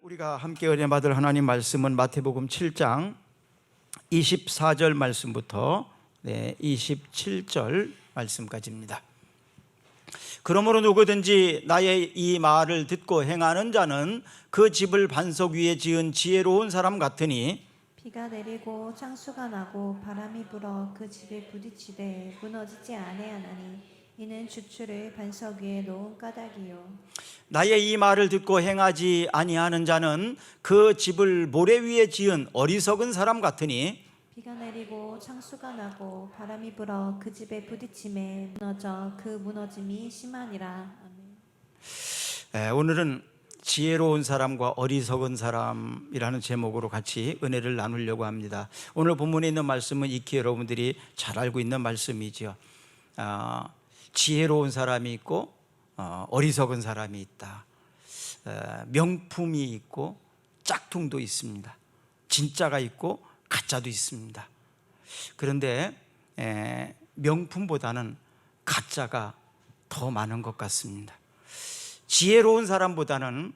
우리가 함께 은혜 받을 하나님 말씀은 마태복음 7장 24절 말씀부터 27절 말씀까지입니다. 그러므로 누구든지 나의 이 말을 듣고 행하는 자는 그 집을 반석 위에 지은 지혜로운 사람 같으니 비가 내리고 창수가 나고 바람이 불어 그 집에 부딪히되 무너지지 아니하나니 이는 주추를 반석 위에 놓은 까닭이요. 나의 이 말을 듣고 행하지 아니하는 자는 그 집을 모래 위에 지은 어리석은 사람 같으니 비가 내리고 창수가 나고 바람이 불어 그 집에 부딪힘에 무너져 그 무너짐이 심하니라. 아멘. 오늘은 지혜로운 사람과 어리석은 사람이라는 제목으로 같이 은혜를 나누려고 합니다. 오늘 본문에 있는 말씀은 익히 여러분들이 잘 알고 있는 말씀이죠. 지혜로운 사람이 있고 어리석은 사람이 있다. 명품이 있고 짝퉁도 있습니다. 진짜가 있고 가짜도 있습니다. 그런데 명품보다는 가짜가 더 많은 것 같습니다. 지혜로운 사람보다는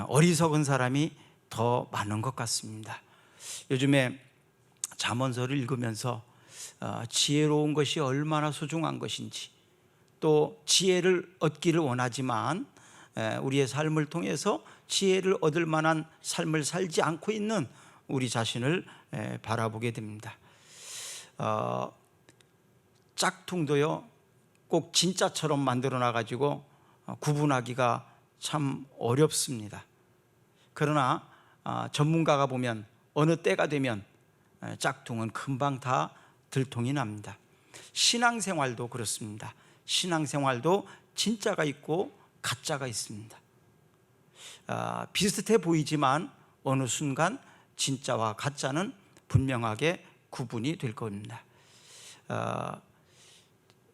어리석은 사람이 더 많은 것 같습니다. 요즘에 잠언서를 읽으면서 지혜로운 것이 얼마나 소중한 것인지, 또 지혜를 얻기를 원하지만 우리의 삶을 통해서 지혜를 얻을 만한 삶을 살지 않고 있는 우리 자신을 바라보게 됩니다. 짝퉁도요, 꼭 진짜처럼 만들어 놔가지고 구분하기가 참 어렵습니다. 그러나 전문가가 보면 어느 때가 되면 짝퉁은 금방 다 들통이 납니다. 신앙생활도 그렇습니다. 신앙생활도 진짜가 있고 가짜가 있습니다. 비슷해 보이지만 어느 순간 진짜와 가짜는 분명하게 구분이 될 겁니다.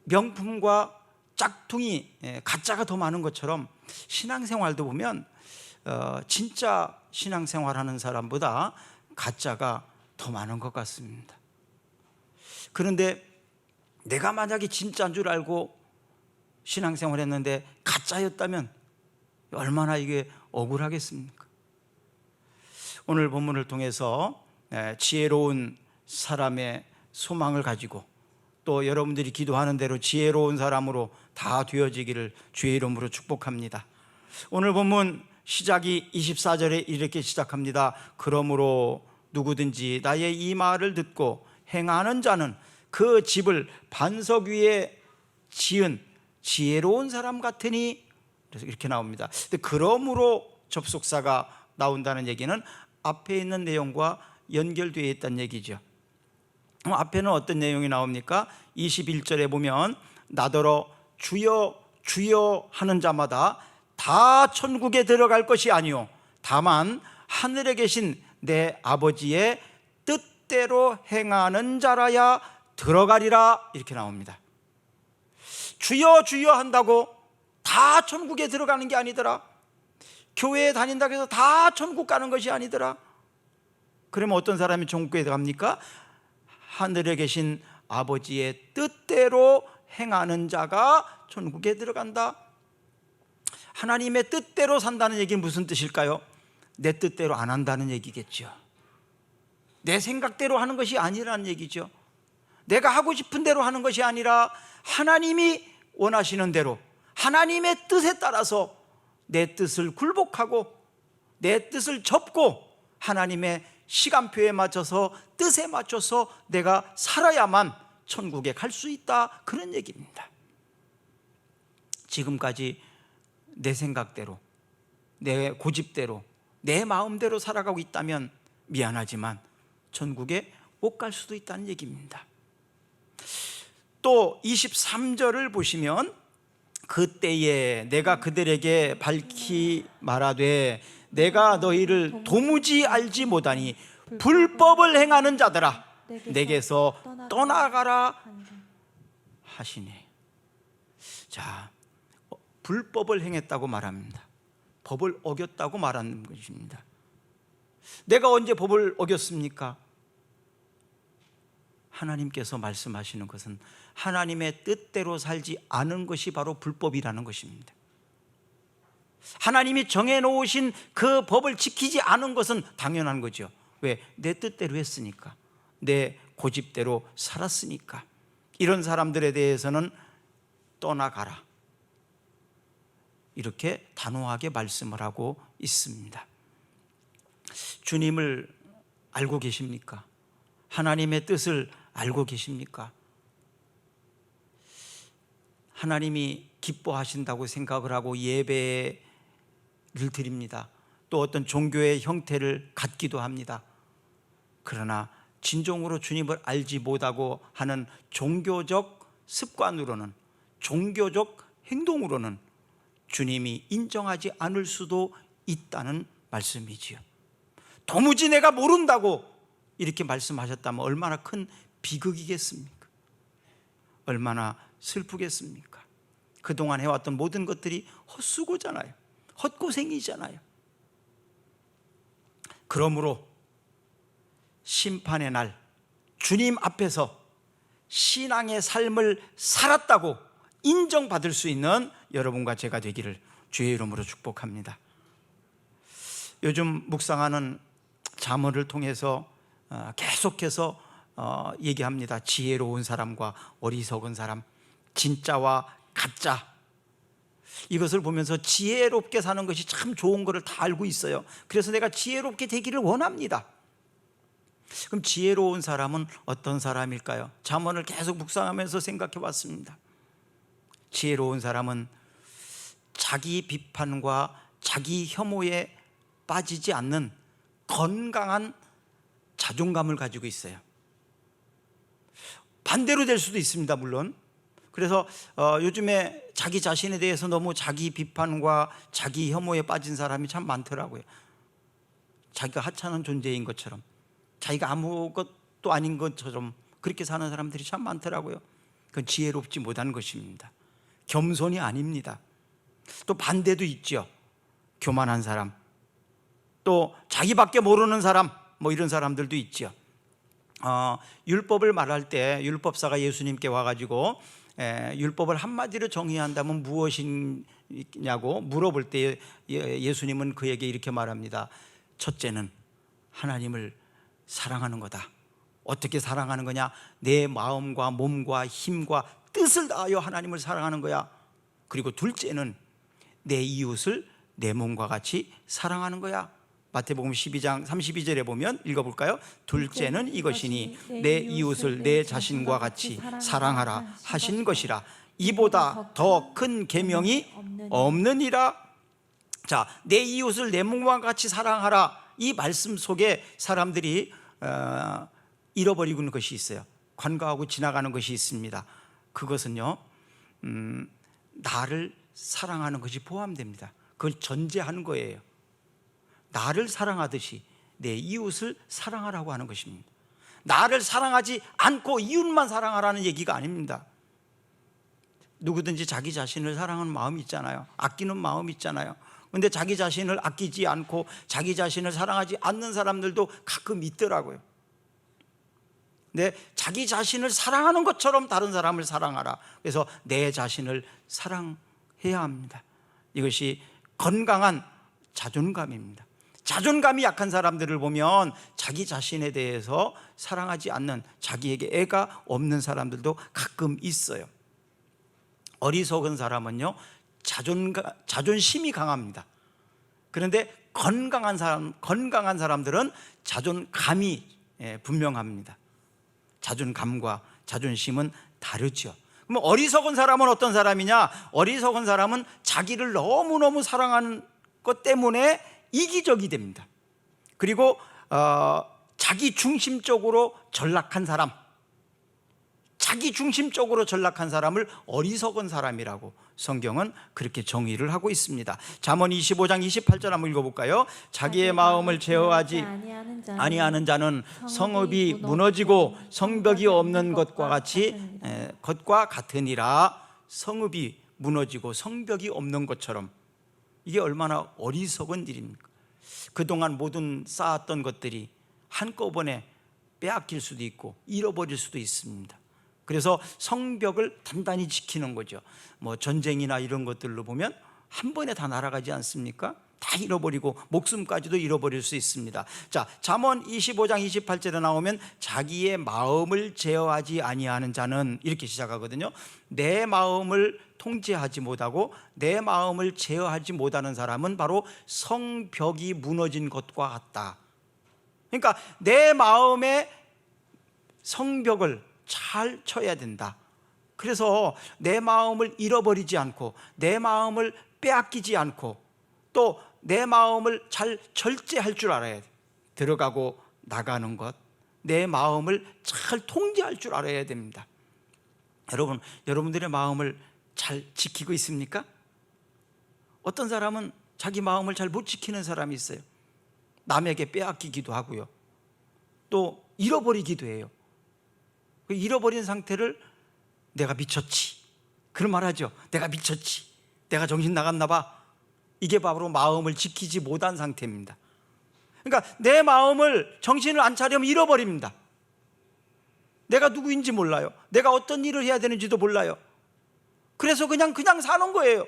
명품과 짝퉁이 가짜가 더 많은 것처럼 신앙생활도 보면 진짜 신앙생활하는 사람보다 가짜가 더 많은 것 같습니다. 그런데 내가 만약에 진짜인 줄 알고 신앙생활했는데 가짜였다면 얼마나 이게 억울하겠습니까? 오늘 본문을 통해서 지혜로운 사람의 소망을 가지고 또 여러분들이 기도하는 대로 지혜로운 사람으로 다 되어지기를 주의 이름으로 축복합니다. 오늘 본문 시작이 24절에 이렇게 시작합니다. 그러므로 누구든지 나의 이 말을 듣고 행하는 자는 그 집을 반석 위에 지은 지혜로운 사람 같으니, 그래서 이렇게 나옵니다. 근데 그러므로 접속사가 나온다는 얘기는 앞에 있는 내용과 연결되어 있다는 얘기죠. 앞에는 어떤 내용이 나옵니까? 21절에 보면 나더러 주여 주여 하는 자마다 다 천국에 들어갈 것이 아니요 다만 하늘에 계신 내 아버지의 뜻대로 행하는 자라야 들어가리라, 이렇게 나옵니다. 주여 주여 한다고 다 천국에 들어가는 게 아니더라. 교회에 다닌다고 해서 다 천국 가는 것이 아니더라. 그러면 어떤 사람이 천국에 들어갑니까? 하늘에 계신 아버지의 뜻대로 행하는 자가 천국에 들어간다. 하나님의 뜻대로 산다는 얘기는 무슨 뜻일까요? 내 뜻대로 안 한다는 얘기겠죠. 내 생각대로 하는 것이 아니라는 얘기죠. 내가 하고 싶은 대로 하는 것이 아니라 하나님이 원하시는 대로 하나님의 뜻에 따라서 내 뜻을 굴복하고 내 뜻을 접고 하나님의 시간표에 맞춰서 뜻에 맞춰서 내가 살아야만 천국에 갈 수 있다, 그런 얘기입니다. 지금까지 내 생각대로 내 고집대로 내 마음대로 살아가고 있다면 미안하지만 천국에 못 갈 수도 있다는 얘기입니다. 또 23절을 보시면 그때에 내가 그들에게 밝히 말하되 내가 너희를 도무지 알지 못하니 불법을 행하는 자들아 내게서 떠나가라 하시니. 자, 불법을 행했다고 말합니다. 법을 어겼다고 말하는 것입니다. 내가 언제 법을 어겼습니까? 하나님께서 말씀하시는 것은 하나님의 뜻대로 살지 않은 것이 바로 불법이라는 것입니다. 하나님이 정해놓으신 그 법을 지키지 않은 것은 당연한 거죠. 왜? 내 뜻대로 했으니까, 내 고집대로 살았으니까. 이런 사람들에 대해서는 떠나가라, 이렇게 단호하게 말씀을 하고 있습니다. 주님을 알고 계십니까? 하나님의 뜻을 알고 계십니까? 하나님이 기뻐하신다고 생각을 하고 예배를 드립니다. 또 어떤 종교의 형태를 갖기도 합니다. 그러나 진정으로 주님을 알지 못하고 하는 종교적 습관으로는, 종교적 행동으로는 주님이 인정하지 않을 수도 있다는 말씀이지요. 도무지 내가 모른다고 이렇게 말씀하셨다면 얼마나 큰 비극이겠습니까? 얼마나 슬프겠습니까? 그동안 해왔던 모든 것들이 헛수고잖아요. 헛고생이잖아요. 그러므로 심판의 날 주님 앞에서 신앙의 삶을 살았다고 인정받을 수 있는 여러분과 제가 되기를 주의 이름으로 축복합니다. 요즘 묵상하는 잠언을 통해서 계속해서 얘기합니다. 지혜로운 사람과 어리석은 사람, 진짜와 가짜. 이것을 보면서 지혜롭게 사는 것이 참 좋은 것을 다 알고 있어요. 그래서 내가 지혜롭게 되기를 원합니다. 그럼 지혜로운 사람은 어떤 사람일까요? 잠언을 계속 묵상하면서 생각해 봤습니다. 지혜로운 사람은 자기 비판과 자기 혐오에 빠지지 않는 건강한 자존감을 가지고 있어요. 반대로 될 수도 있습니다, 물론. 그래서 요즘에 자기 자신에 대해서 너무 자기 비판과 자기 혐오에 빠진 사람이 참 많더라고요. 자기가 하찮은 존재인 것처럼, 자기가 아무것도 아닌 것처럼 그렇게 사는 사람들이 참 많더라고요. 그건 지혜롭지 못한 것입니다. 겸손이 아닙니다. 또 반대도 있죠. 교만한 사람, 또 자기밖에 모르는 사람, 뭐 이런 사람들도 있죠. 율법을 말할 때 율법사가 예수님께 와가지고 율법을 한마디로 정의한다면 무엇이냐고 물어볼 때 예수님은 그에게 이렇게 말합니다. 첫째는 하나님을 사랑하는 거다. 어떻게 사랑하는 거냐? 내 마음과 몸과 힘과 뜻을 다하여 하나님을 사랑하는 거야. 그리고 둘째는 내 이웃을 내 몸과 같이 사랑하는 거야. 마태복음 12장 32절에 보면 읽어볼까요? 둘째는 이것이니 내 이웃을 내 자신과 같이 사랑하라 하신 것이라. 이보다 더 큰 계명이 없느니라. 자, 내 이웃을 내 몸과 같이 사랑하라. 이 말씀 속에 사람들이 잃어버리고 있는 것이 있어요. 관과하고 지나가는 것이 있습니다. 그것은요, 나를 사랑하는 것이 포함됩니다. 그걸 전제하는 거예요. 나를 사랑하듯이 내 이웃을 사랑하라고 하는 것입니다. 나를 사랑하지 않고 이웃만 사랑하라는 얘기가 아닙니다. 누구든지 자기 자신을 사랑하는 마음이 있잖아요. 아끼는 마음이 있잖아요. 그런데 자기 자신을 아끼지 않고 자기 자신을 사랑하지 않는 사람들도 가끔 있더라고요. 근데 자기 자신을 사랑하는 것처럼 다른 사람을 사랑하라. 그래서 내 자신을 사랑해야 합니다. 이것이 건강한 자존감입니다. 자존감이 약한 사람들을 보면 자기 자신에 대해서 사랑하지 않는, 자기에게 애가 없는 사람들도 가끔 있어요. 어리석은 사람은요, 자존심이 강합니다. 그런데 건강한 사람들은 자존감이 분명합니다. 자존감과 자존심은 다르죠. 그럼 어리석은 사람은 어떤 사람이냐? 어리석은 사람은 자기를 너무너무 사랑하는 것 때문에 이기적이 됩니다. 그리고 자기 중심적으로 전락한 사람, 자기 중심적으로 전락한 사람을 어리석은 사람이라고 성경은 그렇게 정의를 하고 있습니다. 잠언 25장 28절 한번 읽어볼까요? 자기의 마음을 제어하지 아니하는 자는 성읍이 무너지고 성벽이 없는 것과 같으니라. 성읍이 무너지고 성벽이 없는 것처럼, 이게 얼마나 어리석은 일입니까? 그동안 모든 쌓았던 것들이 한꺼번에 빼앗길 수도 있고 잃어버릴 수도 있습니다. 그래서 성벽을 단단히 지키는 거죠. 뭐 전쟁이나 이런 것들로 보면 한 번에 다 날아가지 않습니까? 다 잃어버리고 목숨까지도 잃어버릴 수 있습니다. 자, 잠언 25장 28절에 나오면 자기의 마음을 제어하지 아니하는 자는 이렇게 시작하거든요. 내 마음을 통제하지 못하고 내 마음을 제어하지 못하는 사람은 바로 성벽이 무너진 것과 같다. 그러니까 내 마음의 성벽을 잘 쳐야 된다. 그래서 내 마음을 잃어버리지 않고 내 마음을 빼앗기지 않고 또 내 마음을 잘 절제할 줄 알아야 돼. 들어가고 나가는 것, 내 마음을 잘 통제할 줄 알아야 됩니다. 여러분, 여러분들의 마음을 잘 지키고 있습니까? 어떤 사람은 자기 마음을 잘 못 지키는 사람이 있어요. 남에게 빼앗기기도 하고요. 또 잃어버리기도 해요. 그 잃어버린 상태를 내가 미쳤지, 그런 말 하죠. 내가 미쳤지, 내가 정신 나갔나 봐. 이게 바로 마음을 지키지 못한 상태입니다. 그러니까 내 마음을, 정신을 안 차리면 잃어버립니다. 내가 누구인지 몰라요. 내가 어떤 일을 해야 되는지도 몰라요. 그래서 그냥 사는 거예요.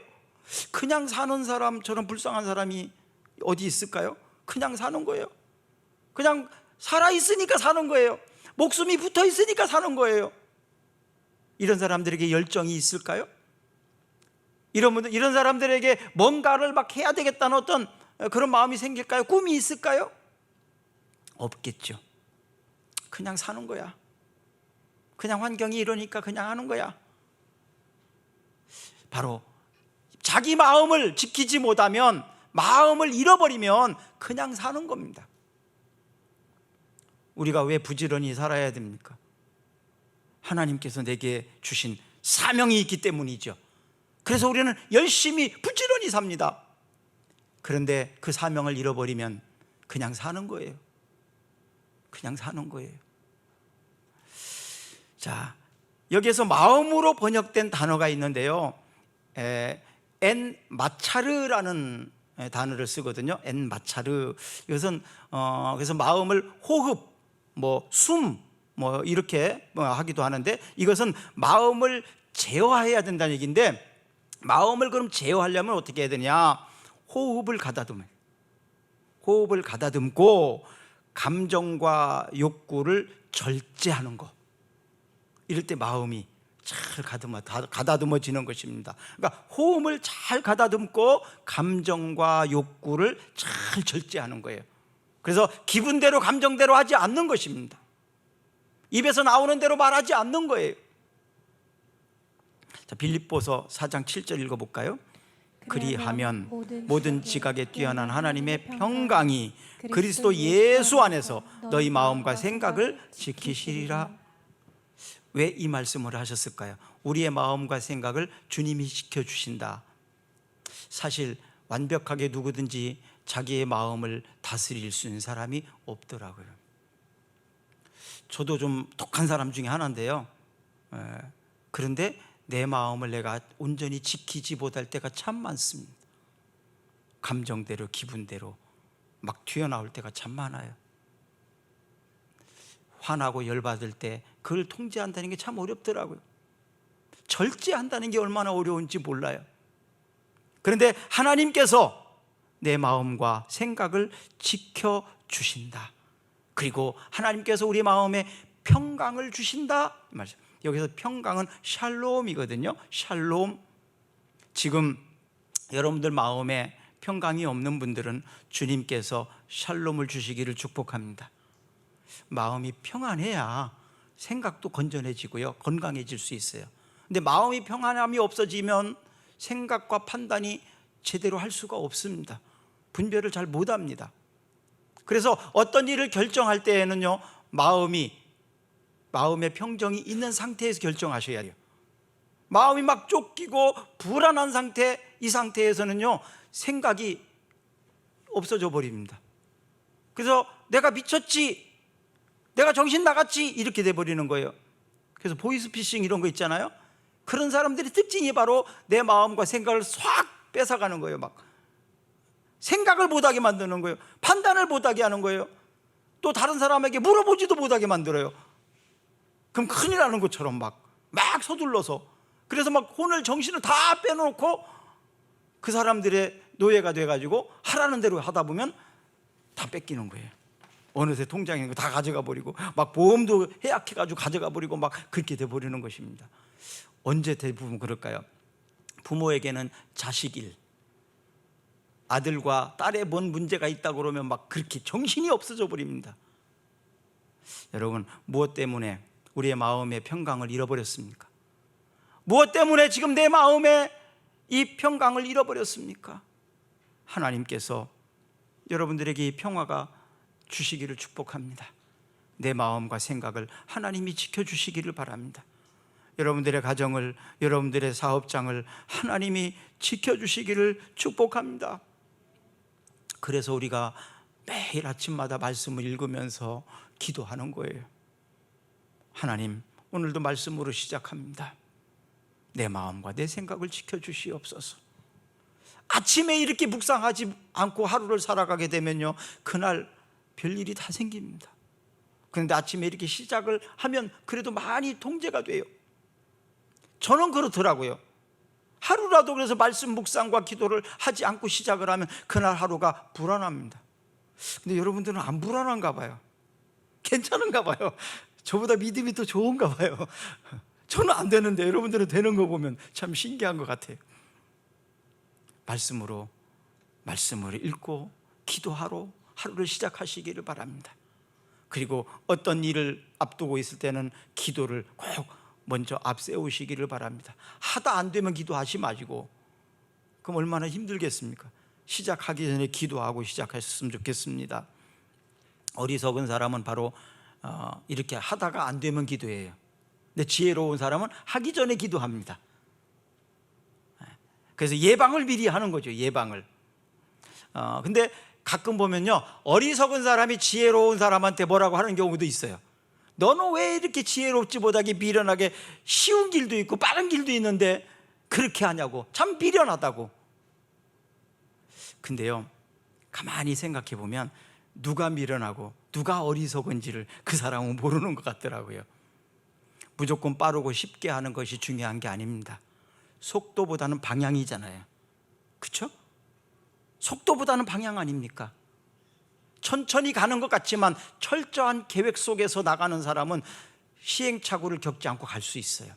그냥 사는 사람처럼 불쌍한 사람이 어디 있을까요? 그냥 사는 거예요. 그냥 살아있으니까 사는 거예요. 목숨이 붙어 있으니까 사는 거예요. 이런 사람들에게 열정이 있을까요? 이런 사람들에게 뭔가를 막 해야 되겠다는 어떤 그런 마음이 생길까요? 꿈이 있을까요? 없겠죠. 그냥 사는 거야. 그냥 환경이 이러니까 그냥 하는 거야. 바로 자기 마음을 지키지 못하면, 마음을 잃어버리면 그냥 사는 겁니다. 우리가 왜 부지런히 살아야 됩니까? 하나님께서 내게 주신 사명이 있기 때문이죠. 그래서 우리는 열심히 부지런히 삽니다. 그런데 그 사명을 잃어버리면 그냥 사는 거예요. 그냥 사는 거예요. 자, 여기에서 마음으로 번역된 단어가 있는데요, 엔 마차르라는 단어를 쓰거든요. 엔 마차르. 이것은 그래서 마음을 호흡, 숨, 이렇게 하기도 하는데, 이것은 마음을 제어해야 된다는 얘기인데, 마음을 그럼 제어하려면 어떻게 해야 되냐? 호흡을 가다듬고 감정과 욕구를 절제하는 거. 이럴 때 마음이 잘 가다듬어지는 것입니다. 그러니까 호흡을 잘 가다듬고 감정과 욕구를 잘 절제하는 거예요. 그래서 기분대로 감정대로 하지 않는 것입니다. 입에서 나오는 대로 말하지 않는 거예요. 자, 빌립보서 4장 7절 읽어볼까요? 그리하면 모든 지각에 뛰어난 하나님의 평강이 그리스도 예수 안에서 너희 마음과 생각을 지키시리라. 왜 이 말씀을 하셨을까요? 우리의 마음과 생각을 주님이 지켜주신다. 사실 완벽하게 누구든지 자기의 마음을 다스릴 수 있는 사람이 없더라고요. 저도 좀 독한 사람 중에 하나인데요, 그런데 내 마음을 내가 온전히 지키지 못할 때가 참 많습니다. 감정대로, 기분대로 막 튀어나올 때가 참 많아요. 화나고 열받을 때 그걸 통제한다는 게 참 어렵더라고요. 절제한다는 게 얼마나 어려운지 몰라요. 그런데 하나님께서 내 마음과 생각을 지켜주신다. 그리고 하나님께서 우리 마음에 평강을 주신다. 여기서 평강은 샬롬이거든요. 샬롬. 지금 여러분들 마음에 평강이 없는 분들은 주님께서 샬롬을 주시기를 축복합니다. 마음이 평안해야 생각도 건전해지고요, 건강해질 수 있어요. 근데 마음이 평안함이 없어지면 생각과 판단이 제대로 할 수가 없습니다. 분별을 잘 못합니다. 그래서 어떤 일을 결정할 때에는요, 마음의 평정이 있는 상태에서 결정하셔야 돼요. 마음이 막 쫓기고 불안한 상태, 이 상태에서는요, 생각이 없어져 버립니다. 그래서 내가 미쳤지, 내가 정신 나갔지, 이렇게 돼버리는 거예요. 그래서 보이스피싱 이런 거 있잖아요. 그런 사람들의 특징이 바로 내 마음과 생각을 싹 뺏어가는 거예요. 막 생각을 못하게 만드는 거예요. 판단을 못하게 하는 거예요. 또 다른 사람에게 물어보지도 못하게 만들어요. 그럼 큰일 나는 것처럼 막 서둘러서, 그래서 막 혼을, 정신을 다 빼놓고 그 사람들의 노예가 돼가지고 하라는 대로 하다 보면 다 뺏기는 거예요. 어느새 통장에 있는 거 다 가져가 버리고, 막 보험도 해약해가지고 가져가 버리고, 막 그렇게 돼 버리는 것입니다. 언제 대부분 그럴까요? 부모에게는 자식일, 아들과 딸에 뭔 문제가 있다고 그러면 막 그렇게 정신이 없어져 버립니다. 여러분, 무엇 때문에 우리의 마음의 평강을 잃어버렸습니까? 무엇 때문에 지금 내 마음에 이 평강을 잃어버렸습니까? 하나님께서 여러분들에게 이 평화가 주시기를 축복합니다. 내 마음과 생각을 하나님이 지켜주시기를 바랍니다. 여러분들의 가정을, 여러분들의 사업장을 하나님이 지켜주시기를 축복합니다. 그래서 우리가 매일 아침마다 말씀을 읽으면서 기도하는 거예요. 하나님, 오늘도 말씀으로 시작합니다. 내 마음과 내 생각을 지켜주시옵소서. 아침에 이렇게 묵상하지 않고 하루를 살아가게 되면요, 그날 별일이 다 생깁니다. 그런데 아침에 이렇게 시작을 하면 그래도 많이 통제가 돼요. 저는 그렇더라고요. 하루라도 그래서 말씀 묵상과 기도를 하지 않고 시작을 하면 그날 하루가 불안합니다. 근데 여러분들은 안 불안한가 봐요. 괜찮은가 봐요. 저보다 믿음이 더 좋은가 봐요. 저는 안 되는데 여러분들은 되는 거 보면 참 신기한 것 같아요. 말씀을 읽고 기도하러 하루를 시작하시기를 바랍니다. 그리고 어떤 일을 앞두고 있을 때는 기도를 꼭 먼저 앞세우시기를 바랍니다. 하다 안 되면 기도하지 마시고, 그럼 얼마나 힘들겠습니까? 시작하기 전에 기도하고 시작하셨으면 좋겠습니다. 어리석은 사람은 바로 이렇게 하다가 안 되면 기도해요. 근데 지혜로운 사람은 하기 전에 기도합니다. 그래서 예방을 미리 하는 거죠. 예방을. 근데 가끔 보면요, 어리석은 사람이 지혜로운 사람한테 뭐라고 하는 경우도 있어요. 너는 왜 이렇게 지혜롭지 못하게 미련하게, 쉬운 길도 있고 빠른 길도 있는데 그렇게 하냐고, 참 미련하다고. 근데요, 가만히 생각해 보면 누가 미련하고 누가 어리석은지를 그 사람은 모르는 것 같더라고요. 무조건 빠르고 쉽게 하는 것이 중요한 게 아닙니다. 속도보다는 방향이잖아요. 그렇죠? 속도보다는 방향 아닙니까? 천천히 가는 것 같지만 철저한 계획 속에서 나가는 사람은 시행착오를 겪지 않고 갈 수 있어요.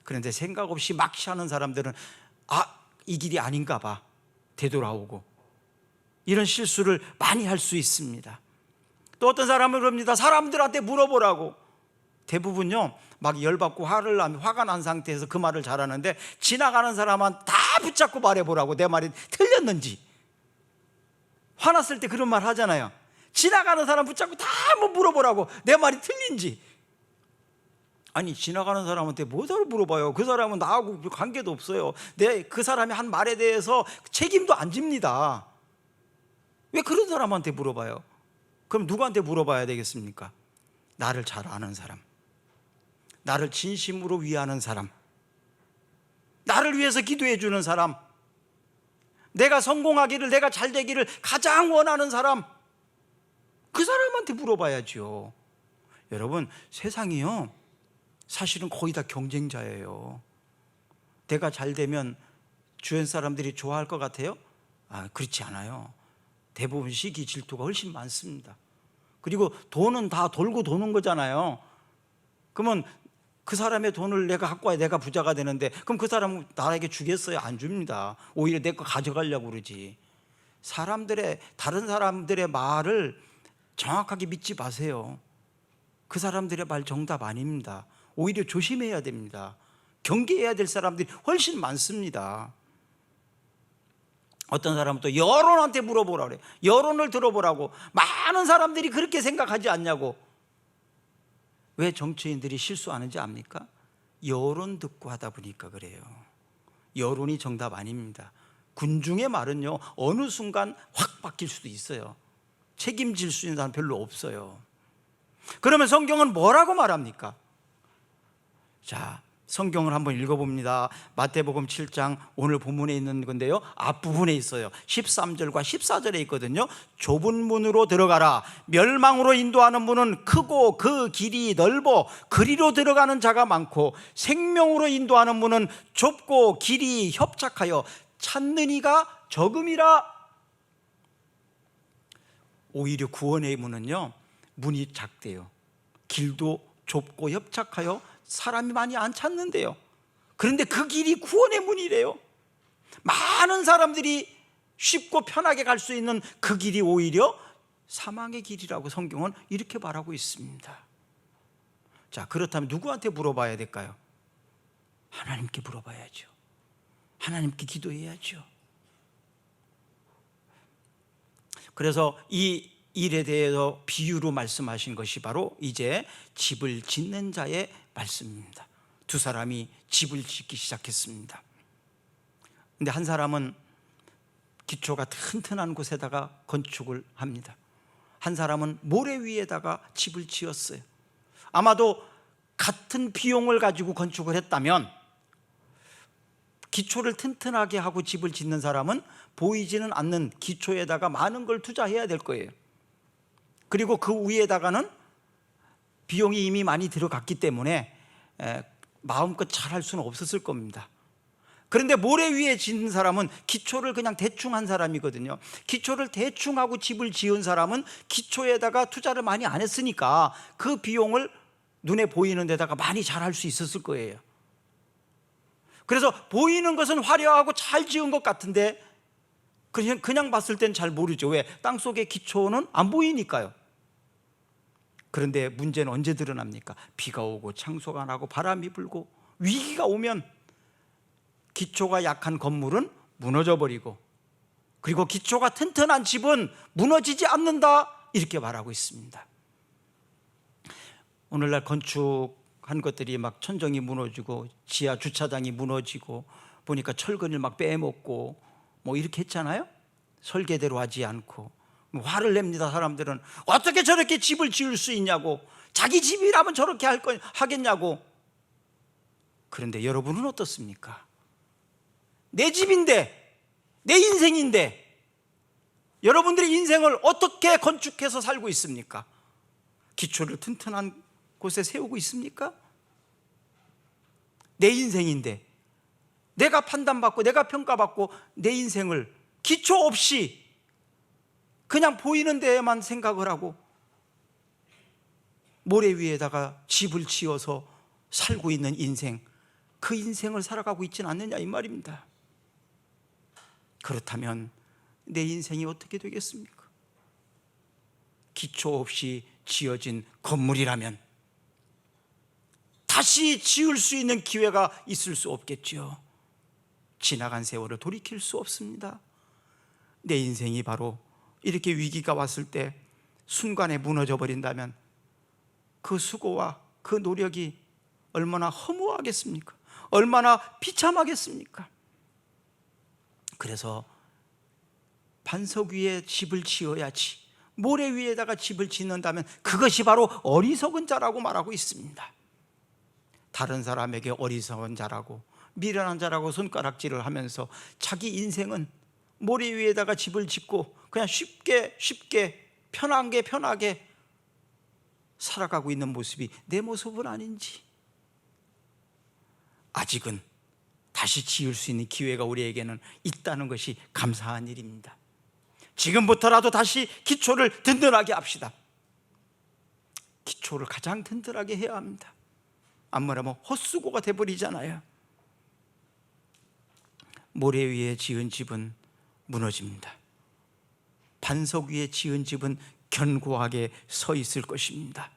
그런데 생각 없이 막시하는 사람들은 이 길이 아닌가 봐, 되돌아오고 이런 실수를 많이 할 수 있습니다. 또 어떤 사람은 그럽니다. 사람들한테 물어보라고. 대부분요, 막 열받고 화가 난 상태에서 그 말을 잘하는데 지나가는 사람은 다 붙잡고 말해보라고, 내 말이 틀렸는지. 화났을 때 그런 말 하잖아요. 지나가는 사람 붙잡고 다 한번 물어보라고, 내 말이 틀린지. 아니, 지나가는 사람한테 뭐를 물어봐요? 그 사람은 나하고 관계도 없어요. 그 사람이 한 말에 대해서 책임도 안 집니다. 왜 그런 사람한테 물어봐요? 그럼 누구한테 물어봐야 되겠습니까? 나를 잘 아는 사람, 나를 진심으로 위하는 사람, 나를 위해서 기도해 주는 사람, 내가 성공하기를, 내가 잘 되기를 가장 원하는 사람, 그 사람한테 물어봐야죠. 여러분, 세상이요, 사실은 거의 다 경쟁자예요. 내가 잘 되면 주변 사람들이 좋아할 것 같아요? 그렇지 않아요. 대부분 시기 질투가 훨씬 많습니다. 그리고 돈은 다 돌고 도는 거잖아요. 그러면 그 사람의 돈을 내가 갖고 와야 내가 부자가 되는데, 그럼 그 사람은 나에게 주겠어요? 안 줍니다. 오히려 내 거 가져가려고 그러지. 다른 사람들의 말을 정확하게 믿지 마세요. 그 사람들의 말 정답 아닙니다. 오히려 조심해야 됩니다. 경계해야 될 사람들이 훨씬 많습니다. 어떤 사람은 또 여론한테 물어보라 그래. 여론을 들어보라고. 많은 사람들이 그렇게 생각하지 않냐고. 왜 정치인들이 실수하는지 압니까? 여론 듣고 하다 보니까 그래요. 여론이 정답 아닙니다. 군중의 말은요, 어느 순간 확 바뀔 수도 있어요. 책임질 수 있는 사람 별로 없어요. 그러면 성경은 뭐라고 말합니까? 자, 성경을 한번 읽어봅니다. 마태복음 7장, 오늘 본문에 있는 건데요, 앞부분에 있어요. 13절과 14절에 있거든요. 좁은 문으로 들어가라. 멸망으로 인도하는 문은 크고 그 길이 넓어 그리로 들어가는 자가 많고, 생명으로 인도하는 문은 좁고 길이 협착하여 찾는 이가 적음이라. 오히려 구원의 문은요, 문이 작대요. 길도 좁고 협착하여 사람이 많이 안 찾는데요. 그런데 그 길이 구원의 문이래요. 많은 사람들이 쉽고 편하게 갈 수 있는 그 길이 오히려 사망의 길이라고 성경은 이렇게 말하고 있습니다. 자, 그렇다면 누구한테 물어봐야 될까요? 하나님께 물어봐야죠. 하나님께 기도해야죠. 그래서 이 일에 대해서 비유로 말씀하신 것이 바로 이제 집을 짓는 자의 말씀입니다. 두 사람이 집을 짓기 시작했습니다. 근데 한 사람은 기초가 튼튼한 곳에다가 건축을 합니다. 한 사람은 모래 위에다가 집을 지었어요. 아마도 같은 비용을 가지고 건축을 했다면 기초를 튼튼하게 하고 집을 짓는 사람은 보이지는 않는 기초에다가 많은 걸 투자해야 될 거예요. 그리고 그 위에다가는 비용이 이미 많이 들어갔기 때문에 마음껏 잘할 수는 없었을 겁니다. 그런데 모래 위에 짓는 사람은 기초를 그냥 대충 한 사람이거든요. 기초를 대충 하고 집을 지은 사람은 기초에다가 투자를 많이 안 했으니까 그 비용을 눈에 보이는 데다가 많이 잘할 수 있었을 거예요. 그래서 보이는 것은 화려하고 잘 지은 것 같은데 그냥 봤을 땐 잘 모르죠. 왜? 땅속의 기초는 안 보이니까요. 그런데 문제는 언제 드러납니까? 비가 오고 창소가 나고 바람이 불고 위기가 오면 기초가 약한 건물은 무너져 버리고, 그리고 기초가 튼튼한 집은 무너지지 않는다, 이렇게 말하고 있습니다. 오늘날 건축한 것들이 막 천정이 무너지고 지하 주차장이 무너지고 보니까 철근을 막 빼먹고 뭐 이렇게 했잖아요. 설계대로 하지 않고. 화를 냅니다. 사람들은 어떻게 저렇게 집을 지을 수 있냐고, 자기 집이라면 저렇게 하겠냐고. 그런데 여러분은 어떻습니까? 내 집인데, 내 인생인데 여러분들의 인생을 어떻게 건축해서 살고 있습니까? 기초를 튼튼한 곳에 세우고 있습니까? 내 인생인데, 내가 판단받고 내가 평가받고 내 인생을 기초 없이 그냥 보이는 데에만 생각을 하고 모래 위에다가 집을 지어서 살고 있는 인생, 그 인생을 살아가고 있지는 않느냐 이 말입니다. 그렇다면 내 인생이 어떻게 되겠습니까? 기초 없이 지어진 건물이라면 다시 지을 수 있는 기회가 있을 수 없겠죠. 지나간 세월을 돌이킬 수 없습니다. 내 인생이 바로 이렇게 위기가 왔을 때 순간에 무너져 버린다면 그 수고와 그 노력이 얼마나 허무하겠습니까? 얼마나 비참하겠습니까? 그래서 반석 위에 집을 지어야지, 모래 위에다가 집을 짓는다면 그것이 바로 어리석은 자라고 말하고 있습니다. 다른 사람에게 어리석은 자라고 미련한 자라고 손가락질을 하면서 자기 인생은 모래 위에다가 집을 짓고 그냥 쉽게 편하게 살아가고 있는 모습이 내 모습은 아닌지, 아직은 다시 지을 수 있는 기회가 우리에게는 있다는 것이 감사한 일입니다. 지금부터라도 다시 기초를 든든하게 합시다. 기초를 가장 든든하게 해야 합니다. 안 그러면 헛수고가 돼버리잖아요. 모래 위에 지은 집은 무너집니다. 반석 위에 지은 집은 견고하게 서 있을 것입니다.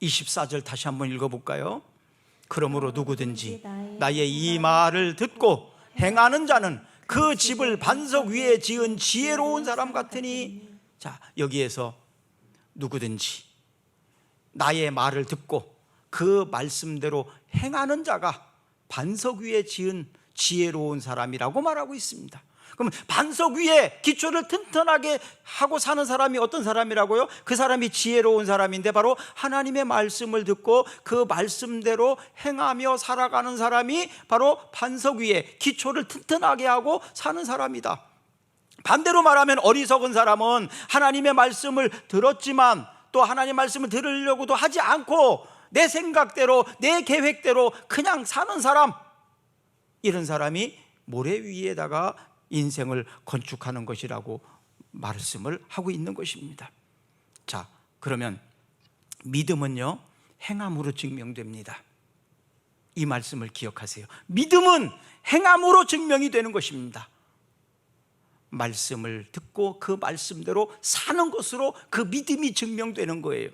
24절 다시 한번 읽어볼까요? 그러므로 누구든지 나의 이 말을 듣고 행하는 자는 그 집을 반석 위에 지은 지혜로운 사람 같으니. 자, 여기에서 누구든지 나의 말을 듣고 그 말씀대로 행하는 자가 반석 위에 지은 지혜로운 사람이라고 말하고 있습니다. 그럼 반석 위에 기초를 튼튼하게 하고 사는 사람이 어떤 사람이라고요? 그 사람이 지혜로운 사람인데 바로 하나님의 말씀을 듣고 그 말씀대로 행하며 살아가는 사람이 바로 반석 위에 기초를 튼튼하게 하고 사는 사람이다. 반대로 말하면 어리석은 사람은 하나님의 말씀을 들었지만 또 하나님의 말씀을 들으려고도 하지 않고 내 생각대로 내 계획대로 그냥 사는 사람, 이런 사람이 모래 위에다가 인생을 건축하는 것이라고 말씀을 하고 있는 것입니다. 자, 그러면 믿음은요, 행함으로 증명됩니다. 이 말씀을 기억하세요. 믿음은 행함으로 증명이 되는 것입니다. 말씀을 듣고 그 말씀대로 사는 것으로 그 믿음이 증명되는 거예요.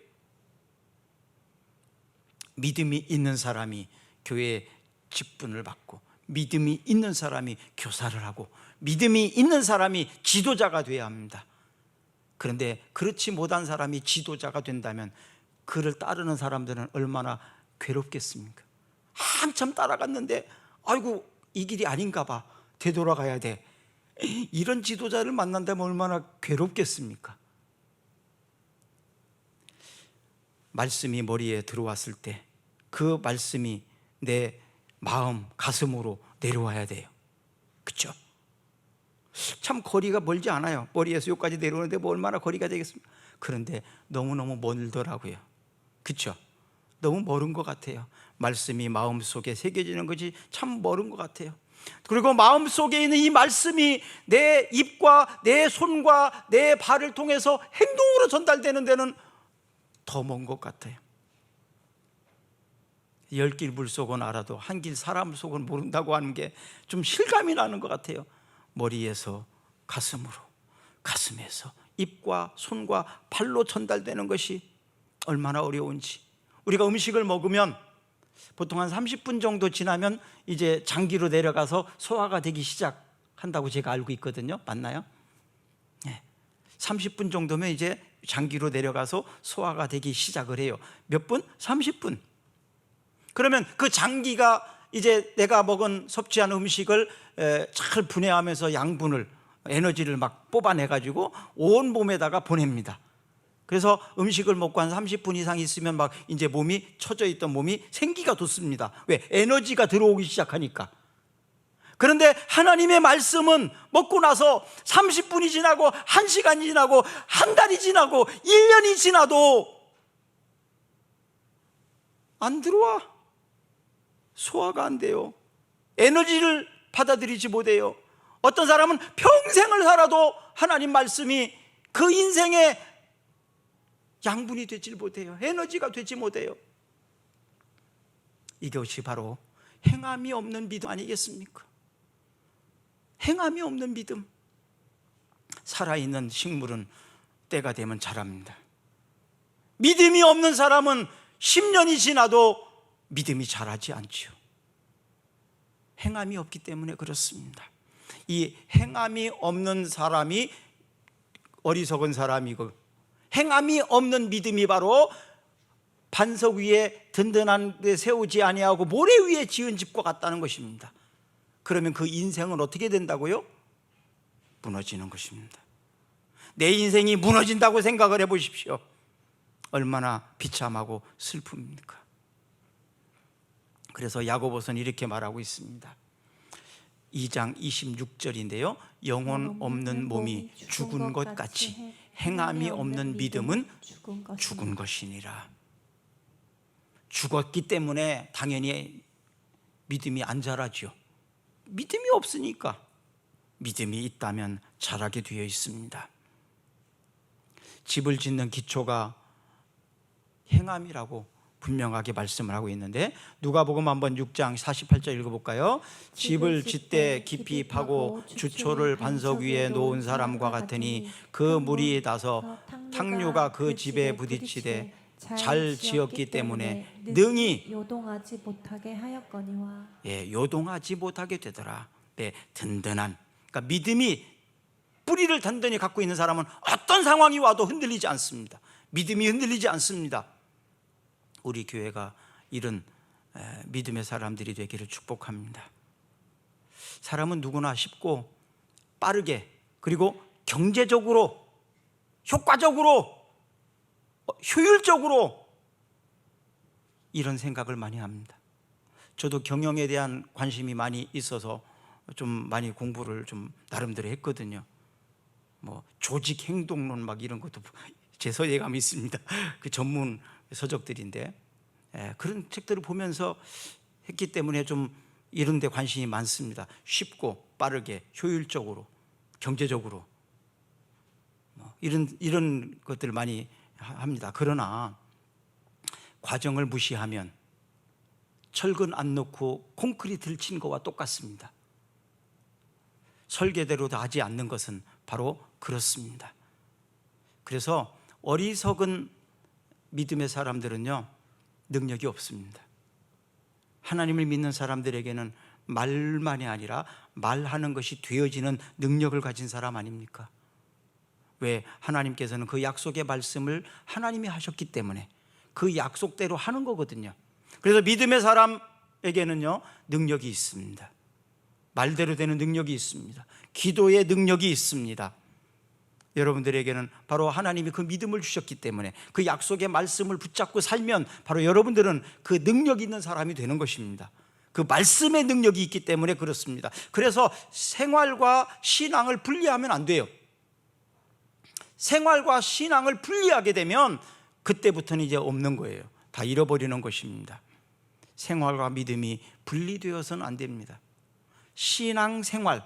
믿음이 있는 사람이 교회에 직분을 받고, 믿음이 있는 사람이 교사를 하고, 믿음이 있는 사람이 지도자가 되어야 합니다. 그런데 그렇지 못한 사람이 지도자가 된다면 그를 따르는 사람들은 얼마나 괴롭겠습니까? 한참 따라갔는데 아이고 이 길이 아닌가 봐, 되돌아가야 돼. 이런 지도자를 만난다면 얼마나 괴롭겠습니까? 말씀이 머리에 들어왔을 때 그 말씀이 내 마음, 가슴으로 내려와야 돼요. 그렇죠? 참 거리가 멀지 않아요. 머리에서 여기까지 내려오는데 뭐 얼마나 거리가 되겠습니까? 그런데 너무너무 멀더라고요. 그렇죠? 너무 멀은 것 같아요. 말씀이 마음속에 새겨지는 것이 참 멀은 것 같아요. 그리고 마음속에 있는 이 말씀이 내 입과 내 손과 내 발을 통해서 행동으로 전달되는 데는 더 먼 것 같아요. 10길 물속은 알아도 한 길 사람 속은 모른다고 하는 게 좀 실감이 나는 것 같아요. 머리에서 가슴으로, 가슴에서 입과 손과 발로 전달되는 것이 얼마나 어려운지. 우리가 음식을 먹으면 보통 한 30분 정도 지나면 이제 장기로 내려가서 소화가 되기 시작한다고 제가 알고 있거든요. 맞나요? 네. 30분 정도면 이제 장기로 내려가서 소화가 되기 시작을 해요. 몇 분? 30분. 그러면 그 장기가 이제 내가 먹은 섭취한 음식을 잘 분해하면서 양분을, 에너지를 막 뽑아내가지고 온 몸에다가 보냅니다. 그래서 음식을 먹고 한 30분 이상 있으면 막 이제 몸이 처져 있던 몸이 생기가 돋습니다. 왜? 에너지가 들어오기 시작하니까. 그런데 하나님의 말씀은 먹고 나서 30분이 지나고 1시간이 지나고 한 달이 지나고 1년이 지나도 안 들어와. 소화가 안 돼요. 에너지를 받아들이지 못해요. 어떤 사람은 평생을 살아도 하나님 말씀이 그 인생에 양분이 되질 못해요. 에너지가 되지 못해요. 이것이 바로 행함이 없는 믿음 아니겠습니까? 행함이 없는 믿음. 살아있는 식물은 때가 되면 자랍니다. 믿음이 없는 사람은 10년이 지나도 믿음이 자라지 않지요. 행함이 없기 때문에 그렇습니다. 이 행함이 없는 사람이 어리석은 사람이고, 행함이 없는 믿음이 바로 반석 위에 든든한 데 세우지 아니하고 모래 위에 지은 집과 같다는 것입니다. 그러면 그 인생은 어떻게 된다고요? 무너지는 것입니다. 내 인생이 무너진다고 생각을 해보십시오. 얼마나 비참하고 슬픕니까? 그래서 야고보서는 이렇게 말하고 있습니다. 2장 26절인데요. 영혼 없는 몸이 죽은 것 같이 행함이 없는 믿음은 죽은 것이니라. 죽었기 때문에 당연히 믿음이 안 자라죠. 믿음이 없으니까. 믿음이 있다면 자라게 되어 있습니다. 집을 짓는 기초가 행함이라고 분명하게 말씀을 하고 있는데, 누가복음 한번 6장 48절 읽어볼까요? 집을 짓되 깊이 파고 주초를 반석 위에 놓은 사람과 같으니 그 물이 나서 탕류가 그 집에 부딪히되 잘 지었기 때문에 능히 요동하지 못하게 하였거니와. 요동하지 못하게 되더라. 든든한, 그러니까 믿음이 뿌리를 단단히 갖고 있는 사람은 어떤 상황이 와도 흔들리지 않습니다. 믿음이 흔들리지 않습니다. 우리 교회가 이런 믿음의 사람들이 되기를 축복합니다. 사람은 누구나 쉽고 빠르게, 그리고 경제적으로, 효과적으로, 효율적으로 이런 생각을 많이 합니다. 저도 경영에 대한 관심이 많이 있어서 좀 많이 공부를 좀 나름대로 했거든요. 뭐 조직 행동론 막 이런 것도 제 서예감이 있습니다. 그 전문 서적들인데, 그런 책들을 보면서 했기 때문에 좀 이런 데 관심이 많습니다. 쉽고 빠르게 효율적으로 경제적으로 이런 것들을 많이 합니다. 그러나 과정을 무시하면 철근 안 넣고 콘크리트를 친 것과 똑같습니다. 설계대로 하지 않는 것은 바로 그렇습니다. 그래서 어리석은 믿음의 사람들은요, 능력이 없습니다. 하나님을 믿는 사람들에게는 말만이 아니라 말하는 것이 되어지는 능력을 가진 사람 아닙니까? 왜? 하나님께서는 그 약속의 말씀을 하나님이 하셨기 때문에 그 약속대로 하는 거거든요. 그래서 믿음의 사람에게는요, 능력이 있습니다. 말대로 되는 능력이 있습니다. 기도의 능력이 있습니다. 여러분들에게는 바로 하나님이 그 믿음을 주셨기 때문에 그 약속의 말씀을 붙잡고 살면 바로 여러분들은 그 능력 있는 사람이 되는 것입니다. 그 말씀의 능력이 있기 때문에 그렇습니다. 그래서 생활과 신앙을 분리하면 안 돼요. 생활과 신앙을 분리하게 되면 그때부터는 이제 없는 거예요. 다 잃어버리는 것입니다. 생활과 믿음이 분리되어서는 안 됩니다. 신앙생활,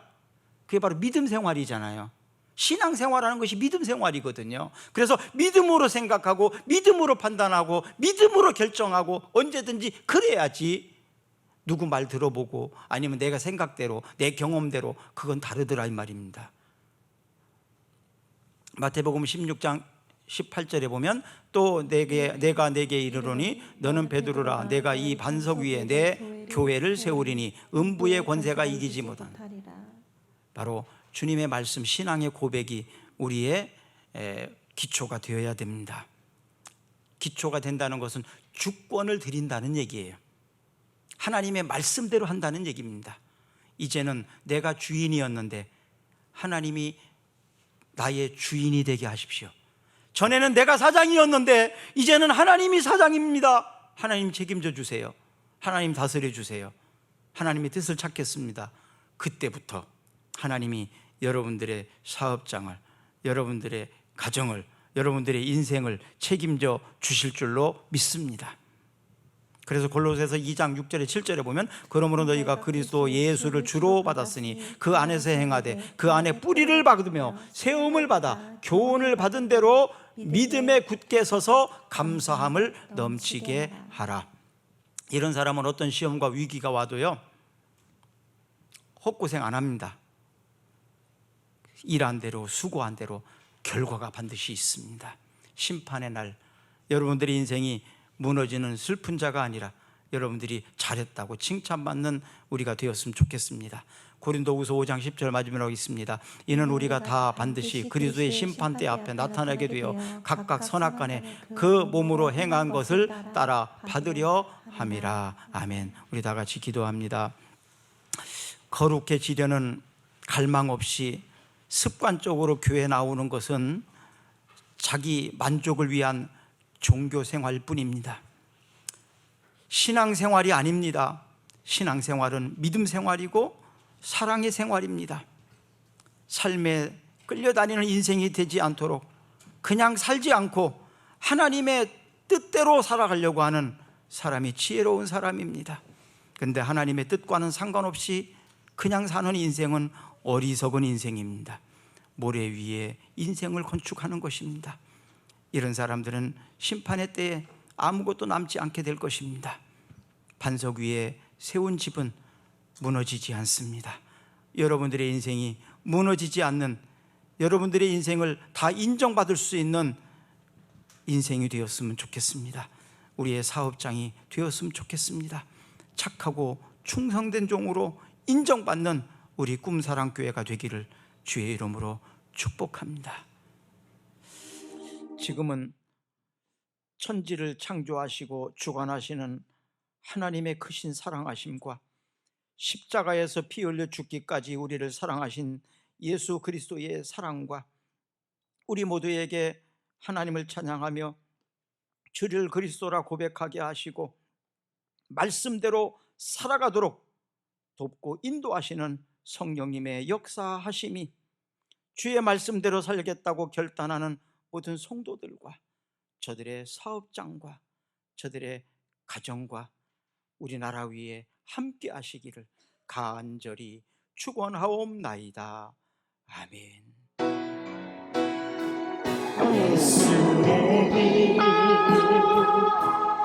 그게 바로 믿음 생활이잖아요. 신앙생활하는 것이 믿음 생활이거든요. 그래서 믿음으로 생각하고 믿음으로 판단하고 믿음으로 결정하고 언제든지 그래야지 누구 말 들어보고 아니면 내가 생각대로 내 경험대로 그건 다르더라 이 말입니다. 마태복음 16장 18절에 보면 또 내가 내게 이르노니 너는 베드로라 내가 이 반석 위에 내 교회를 세우리니 음부의 권세가 이기지 못한. 바로 주님의 말씀 신앙의 고백이 우리의 기초가 되어야 됩니다. 기초가 된다는 것은 주권을 드린다는 얘기예요. 하나님의 말씀대로 한다는 얘기입니다. 이제는 내가 주인이었는데 하나님이 나의 주인이 되게 하십시오. 전에는 내가 사장이었는데 이제는 하나님이 사장입니다. 하나님 책임져 주세요. 하나님 다스려 주세요. 하나님의 뜻을 찾겠습니다. 그때부터 하나님이 여러분들의 사업장을, 여러분들의 가정을, 여러분들의 인생을 책임져 주실 줄로 믿습니다. 그래서 골로새서 2장 6절에 7절에 보면 그러므로 너희가 그리스도 예수를 주로 받았으니 그 안에서 행하되 그 안에 뿌리를 박으며 세움을 받아 교훈을 받은 대로 믿음에 굳게 서서 감사함을 넘치게 하라. 이런 사람은 어떤 시험과 위기가 와도요 헛고생 안 합니다. 일한 대로 수고한 대로 결과가 반드시 있습니다. 심판의 날 여러분들의 인생이 무너지는 슬픈 자가 아니라 여러분들이 잘했다고 칭찬받는 우리가 되었으면 좋겠습니다. 고린도후서 5장 10절 마지막으로 있습니다. 이는 우리가 다 반드시 그리스도의 심판대 앞에 나타나게 되어 각각 선악간에 그 몸으로 행한 것을 따라 받으려 함이라. 아멘. 우리 다 같이 기도합니다. 거룩해지려는 갈망 없이 습관적으로 교회 나오는 것은 자기 만족을 위한 종교 생활일 뿐입니다. 신앙생활이 아닙니다. 신앙생활은 믿음 생활이고 사랑의 생활입니다. 삶에 끌려다니는 인생이 되지 않도록 그냥 살지 않고 하나님의 뜻대로 살아가려고 하는 사람이 지혜로운 사람입니다. 그런데 하나님의 뜻과는 상관없이 그냥 사는 인생은 어리석은 인생입니다. 모래 위에 인생을 건축하는 것입니다. 이런 사람들은 심판의 때에 아무것도 남지 않게 될 것입니다. 반석 위에 세운 집은 무너지지 않습니다. 여러분들의 인생이 무너지지 않는, 여러분들의 인생을 다 인정받을 수 있는 인생이 되었으면 좋겠습니다. 우리의 사업장이 되었으면 좋겠습니다. 착하고 충성된 종으로 인정받는 우리 꿈사랑교회가 되기를 주의 이름으로 축복합니다. 지금은 천지를 창조하시고 주관하시는 하나님의 크신 사랑하심과 십자가에서 피 흘려 죽기까지 우리를 사랑하신 예수 그리스도의 사랑과 우리 모두에게 하나님을 찬양하며 주를 그리스도라 고백하게 하시고 말씀대로 살아가도록 돕고 인도하시는 성령님의 역사하심이 주의 말씀대로 살겠다고 결단하는 모든 성도들과 저들의 사업장과 저들의 가정과 우리나라 위에 함께 하시기를 간절히 축원하옵나이다. 아멘. 예수의 이름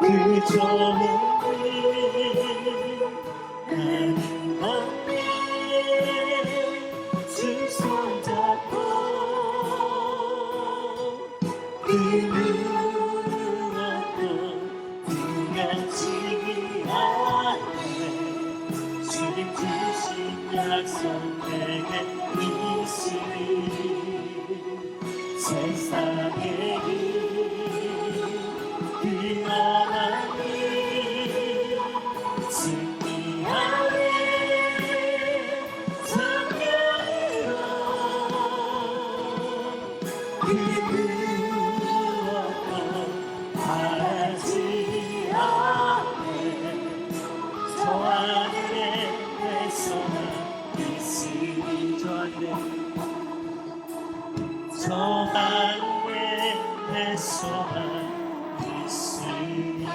그 좋은 나는 주 손잡고 그 무엇도 두렵지 않네. 주님 주신 약속 내게 있으니 세상에 그 하나님 승리하네. 성령으로 그 무엇도 바라지 않네. 저 하늘에 내 소망 있으니 저 하늘에 내 소망 있으니.